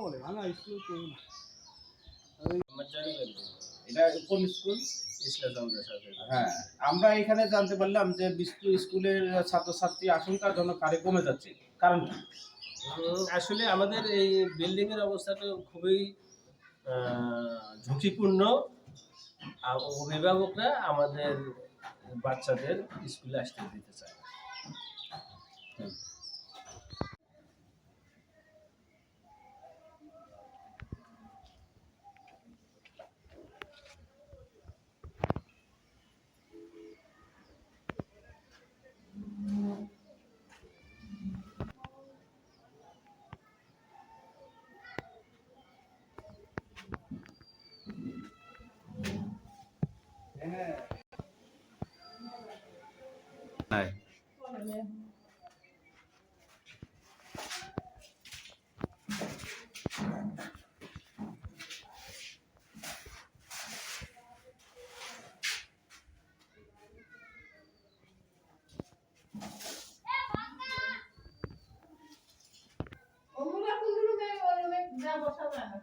বলে ভাঙা স্কুল করবো না। এটা কোন স্কুল? হ্যাঁ, আমরা এখানে জানতে পারলাম যে বিষ্ণু স্কুলের ছাত্রছাত্রী আশঙ্কাজনক হারে কমে যাচ্ছে, কারণ কি? আসলে আমাদের এই বিল্ডিং এর অবস্থাটা খুবই ঝুঁকিপূর্ণ। আর অভিভাবকরা আমাদের বাচ্চাদের স্কুলে আসতে দিতে চায় না। হ্যাঁ, ওগুলা কুলগুলো যা বসাবে না